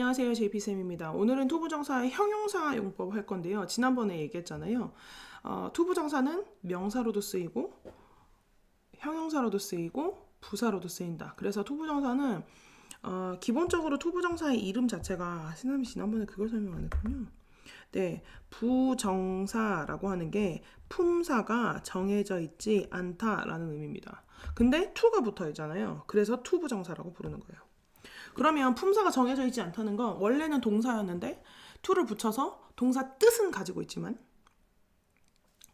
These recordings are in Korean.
안녕하세요. JP쌤입니다. 오늘은 투부정사의 형용사 용법 할 건데요. 지난번에 얘기했잖아요. 투부정사는 명사로도 쓰이고 형용사로도 쓰이고 부사로도 쓰인다. 그래서 투부정사는 기본적으로 투부정사의 이름 자체가 선생님이 지난번에 그걸 설명 안 했군요. 네, 부정사라고 하는 게 품사가 정해져 있지 않다라는 의미입니다. 근데 투가 붙어 있잖아요. 그래서 투부정사라고 부르는 거예요. 그러면 품사가 정해져 있지 않다는 건 원래는 동사였는데 to를 붙여서 동사 뜻은 가지고 있지만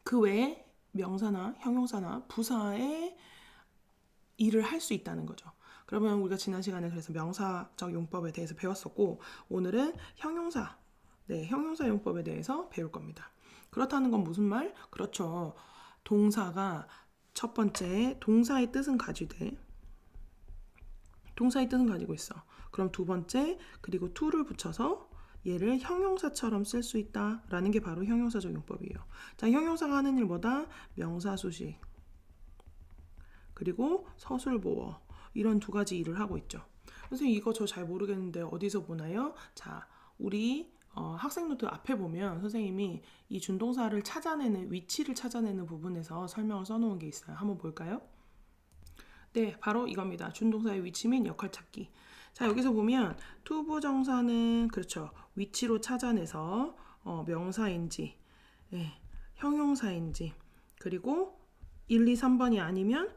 그 외에 명사나 형용사나 부사의 일을 할 수 있다는 거죠. 그러면 우리가 지난 시간에 그래서 명사적 용법에 대해서 배웠었고 오늘은 형용사, 형용사 용법에 대해서 배울 겁니다. 그렇다는 건 무슨 말? 그렇죠. 동사가 첫 번째 동사의 뜻은 가지되 동사의 뜻은 가지고 있어. 그럼 두 번째 그리고 to를 붙여서 얘를 형용사처럼 쓸 수 있다라는 게 바로 형용사적 용법이에요. 자, 형용사가 하는 일 뭐다? 명사 수식 그리고 서술보어 이런 두 가지 일을 하고 있죠. 선생님 이거 저 잘 모르겠는데 어디서 보나요? 자, 우리 학생 노트 앞에 보면 선생님이 이 준동사를 찾아내는 위치를 찾아내는 부분에서 설명을 써놓은 게 있어요. 한번 볼까요? 네, 바로 이겁니다. 준동사의 위치 및 역할 찾기. 자, 여기서 보면 투부정사는 그렇죠. 위치로 찾아내서 명사인지 형용사인지 그리고 1, 2, 3번이 아니면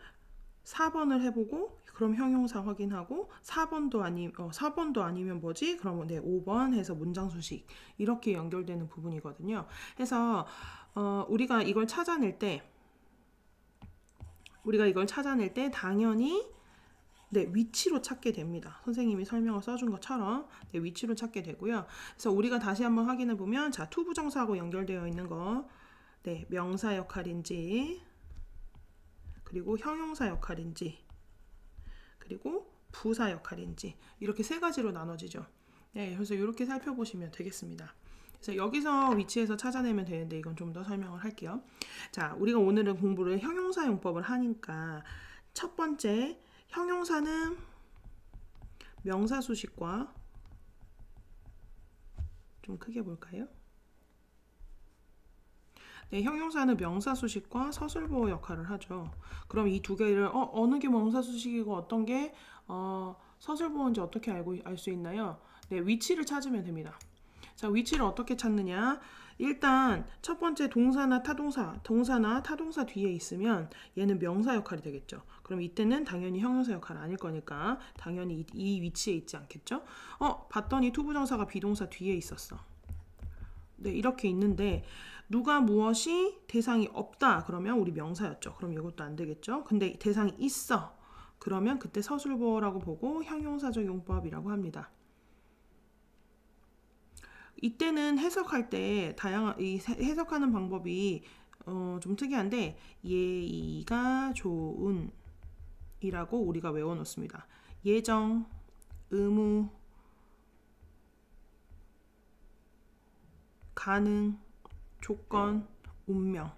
4번을 해보고 그럼 형용사 확인하고 4번도 아니면 뭐지? 그러면 5번 해서 문장 수식 이렇게 연결되는 부분이거든요. 그래서 우리가 이걸 찾아낼 때 당연히 위치로 찾게 됩니다. 선생님이 설명을 써준 것처럼 위치로 찾게 되고요. 그래서 우리가 다시 한번 확인해 보면 자, 투부정사하고 연결되어 있는 거 명사 역할인지 그리고 형용사 역할인지 그리고 부사 역할인지 이렇게 세 가지로 나눠지죠. 네, 그래서 이렇게 살펴보시면 되겠습니다. 그래서 여기서 위치에서 찾아내면 되는데 이건 좀 더 설명을 할게요. 자, 우리가 오늘은 공부를 형용사 용법을 하니까 첫 번째 형용사는 명사 수식과 좀 크게 볼까요? 네, 형용사는 명사 수식과 서술보호 역할을 하죠. 그럼 이 두 개를 어느 게 명사 수식이고 어떤 게 서술보호인지 어떻게 알 수 있나요? 네, 위치를 찾으면 됩니다. 자, 위치를 어떻게 찾느냐? 일단 첫 번째 동사나 타동사 뒤에 있으면 얘는 명사 역할이 되겠죠. 그럼 이때는 당연히 형용사 역할 아닐 거니까 당연히 이 위치에 있지 않겠죠? 봤더니 투부정사가 비동사 뒤에 있었어. 네, 이렇게 있는데 누가 무엇이 대상이 없다 그러면 우리 명사였죠. 그럼 이것도 안 되겠죠. 근데 대상이 있어. 그러면 그때 서술보어라고 보고 형용사적 용법이라고 합니다. 이때는 해석할 때 해석하는 방법이 좀 특이한데 예의가 좋은 이라고 우리가 외워놓습니다. 예정, 의무, 가능, 조건, 운명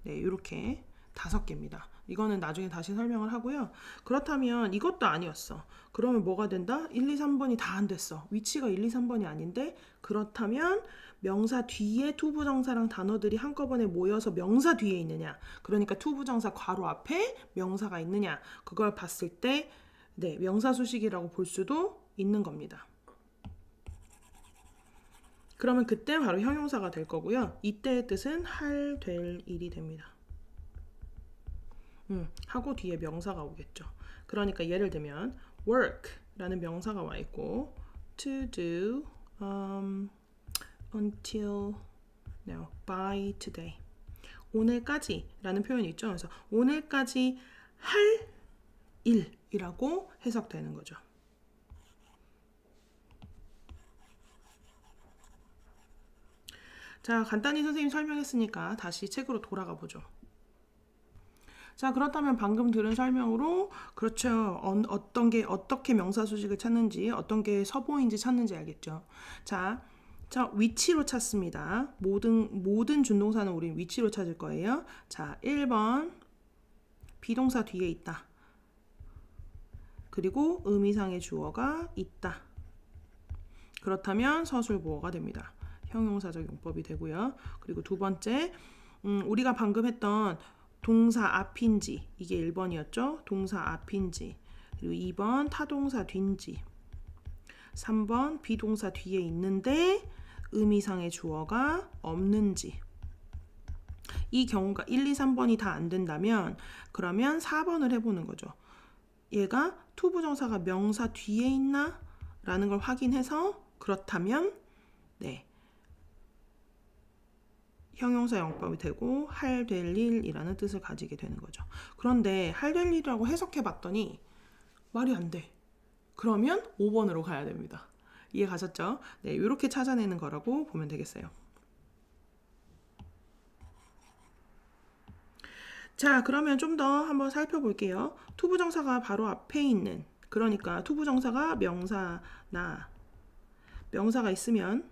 이렇게 5개입니다. 이거는 나중에 다시 설명을 하고요. 그렇다면 이것도 아니었어. 그러면 뭐가 된다? 1, 2, 3번이 다 안 됐어. 위치가 1, 2, 3번이 아닌데 그렇다면 명사 뒤에 투부정사랑 단어들이 한꺼번에 모여서 명사 뒤에 있느냐. 그러니까 투부정사 괄호 앞에 명사가 있느냐. 그걸 봤을 때 명사 수식이라고 볼 수도 있는 겁니다. 그러면 그때 바로 형용사가 될 거고요. 이때의 뜻은 할, 될 일이 됩니다. 하고 뒤에 명사가 오겠죠. 그러니까 예를 들면 work라는 명사가 와 있고 to do until now by today 오늘까지라는 표현이 있죠. 그래서 오늘까지 할 일이라고 해석되는 거죠. 자, 간단히 선생님 설명했으니까 다시 책으로 돌아가 보죠. 자, 그렇다면 방금 들은 설명으로 그렇죠. 어떻게 명사 수식을 찾는지 어떤 게 서보인지 찾는지 알겠죠. 자, 위치로 찾습니다. 모든 준동사는 우린 위치로 찾을 거예요. 자, 1번 비동사 뒤에 있다. 그리고 의미상의 주어가 있다. 그렇다면 서술보어가 됩니다. 형용사적 용법이 되고요. 그리고 두 번째, 우리가 방금 했던 동사 앞인지, 이게 1번이었죠. 동사 앞인지. 그리고 2번 타동사 뒤인지. 3번 비동사 뒤에 있는데 의미상의 주어가 없는지. 이 경우가 1, 2, 3번이 다 안 된다면 그러면 4번을 해보는 거죠. 얘가 투부정사가 명사 뒤에 있나? 라는 걸 확인해서 그렇다면 네, 형용사 용법이 되고 할 될 일이라는 뜻을 가지게 되는 거죠. 그런데 할 될 일이라고 해석해 봤더니 말이 안 돼. 그러면 5번으로 가야 됩니다. 이해 가셨죠? 네, 이렇게 찾아내는 거라고 보면 되겠어요. 자, 그러면 좀 더 한번 살펴볼게요. 투부정사가 바로 앞에 있는, 그러니까 투부정사가 명사가 있으면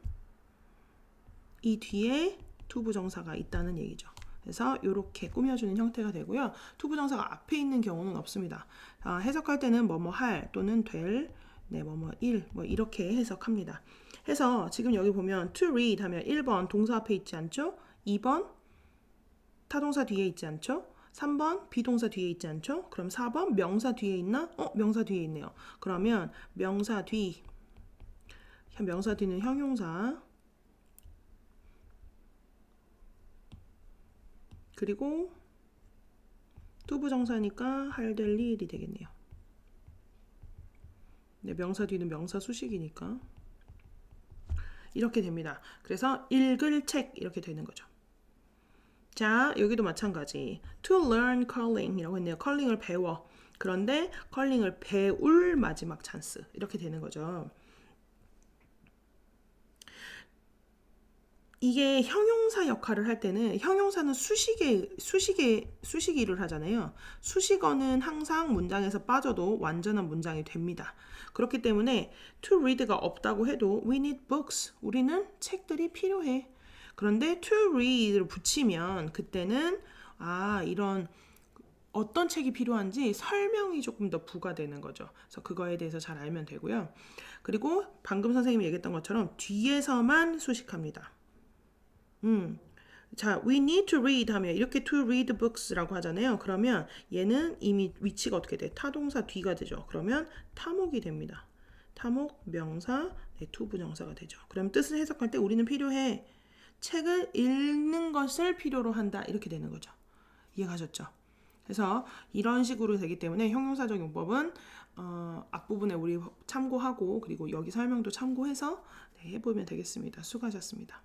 이 뒤에 투부정사가 있다는 얘기죠. 그래서 이렇게 꾸며주는 형태가 되고요. 투부정사가 앞에 있는 경우는 없습니다. 해석할 때는 뭐뭐 할 또는 될, 네, 뭐뭐 일, 뭐 이렇게 해석합니다. 해서 지금 여기 보면 to read 하면 1번 동사 앞에 있지 않죠? 2번 타동사 뒤에 있지 않죠? 3번 비동사 뒤에 있지 않죠? 그럼 4번 명사 뒤에 있나? 명사 뒤에 있네요. 그러면 명사 뒤는 형용사, 그리고 투부정사니까 할 될 일이 되겠네요. 네, 명사 뒤는 명사 수식이니까 이렇게 됩니다. 그래서 읽을 책 이렇게 되는 거죠. 자, 여기도 마찬가지. To learn calling이라고 했네요. 컬링을 배워. 그런데 컬링을 배울 마지막 찬스 이렇게 되는 거죠. 이게 형용사 역할을 할 때는 형용사는 수식이를 하잖아요. 수식어는 항상 문장에서 빠져도 완전한 문장이 됩니다. 그렇기 때문에 to read가 없다고 해도 we need books. 우리는 책들이 필요해. 그런데 to read를 붙이면 그때는 이런 어떤 책이 필요한지 설명이 조금 더 부과되는 거죠. 그래서 그거에 대해서 잘 알면 되고요. 그리고 방금 선생님이 얘기했던 것처럼 뒤에서만 수식합니다. 자, we need to read 하면 이렇게 to read books라고 하잖아요. 그러면 얘는 이미 위치가 어떻게 돼? 타동사 뒤가 되죠. 그러면 타목이 됩니다. 타목, 명사, 네, 투부정사가 되죠. 그럼 뜻을 해석할 때 우리는 필요해. 책을 읽는 것을 필요로 한다. 이렇게 되는 거죠. 이해가셨죠? 그래서 이런 식으로 되기 때문에 형용사적 용법은 앞부분에 우리 참고하고 그리고 여기 설명도 참고해서 네, 해보면 되겠습니다. 수고하셨습니다.